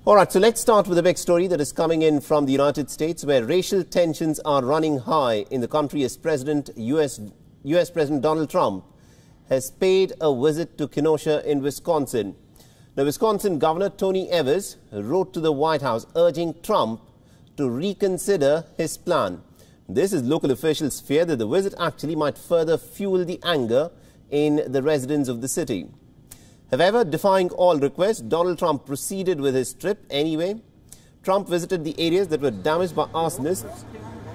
All right, so let's start with a big story that is coming in from the United States, where racial tensions are running high in the country as US President Donald Trump has paid a visit to Kenosha in Wisconsin. Now, Wisconsin Governor Tony Evers wrote to the White House urging Trump to reconsider his plan. This is local officials fear that the visit actually might further fuel the anger in the residents of the city. However, defying all requests, Donald Trump proceeded with his trip anyway. Trump visited the areas that were damaged by arsonists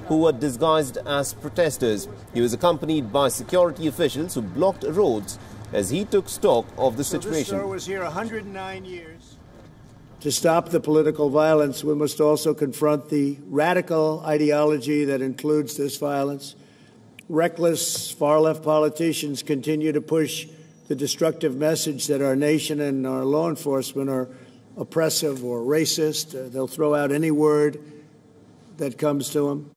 who were disguised as protesters. He was accompanied by security officials who blocked roads as he took stock of the situation. This was here 109 years. To stop the political violence, we must also confront the radical ideology that includes this violence. Reckless far-left politicians continue to push the destructive message that our nation and our law enforcement are oppressive or racist. They'll throw out any word that comes to them.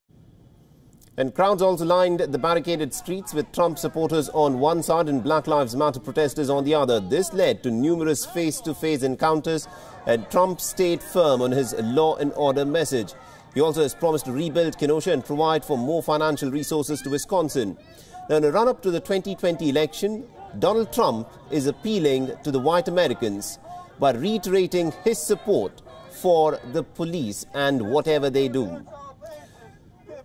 And crowds also lined the barricaded streets with Trump supporters on one side and Black Lives Matter protesters on the other. This led to numerous face-to-face encounters, and Trump stayed firm on his law and order message. He also has promised to rebuild Kenosha and provide for more financial resources to Wisconsin. Now, in a run-up to the 2020 election, Donald Trump is appealing to the white Americans by reiterating his support for the police and whatever they do.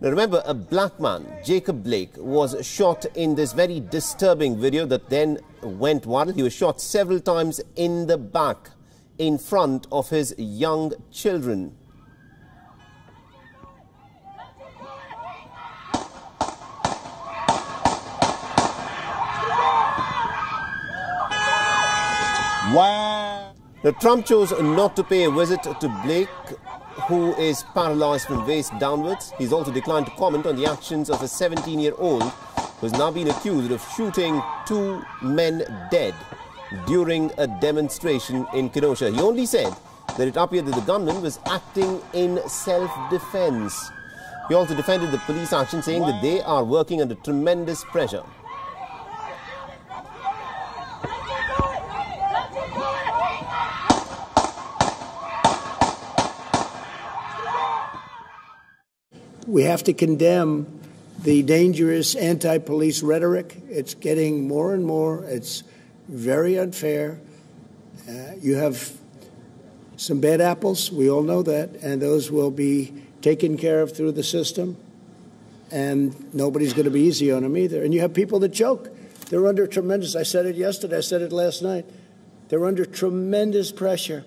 Now remember, a black man, Jacob Blake, was shot in this very disturbing video that then went viral. He was shot several times in the back in front of his young children. Wow. Now, Trump chose not to pay a visit to Blake, who is paralyzed from waist downwards. He's also declined to comment on the actions of a 17-year-old who has now been accused of shooting 2 men dead during a demonstration in Kenosha. He only said that it appeared that the gunman was acting in self-defense. He also defended the police action, saying that they are working under tremendous pressure. We have to condemn the dangerous anti-police rhetoric. It's getting more and more. It's very unfair. You have some bad apples. We all know that. And those will be taken care of through the system. And nobody's going to be easy on them either. And you have people that choke. They're under tremendous, I said it yesterday, I said it last night. They're under tremendous pressure.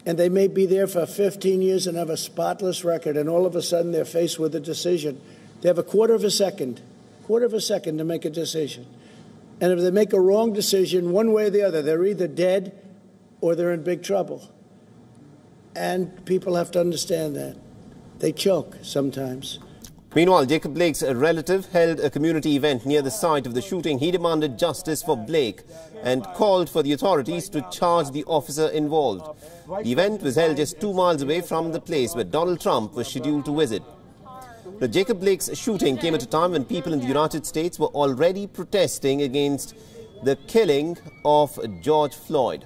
And they may be there for 15 years and have a spotless record, and all of a sudden they're faced with a decision. They have a quarter of a second to make a decision. And if they make a wrong decision, one way or the other, they're either dead or they're in big trouble. And people have to understand that. They choke sometimes. Meanwhile, Jacob Blake's relative held a community event near the site of the shooting. He demanded justice for Blake and called for the authorities to charge the officer involved. The event was held just 2 miles away from the place where Donald Trump was scheduled to visit. The Jacob Blake's shooting came at a time when people in the United States were already protesting against the killing of George Floyd.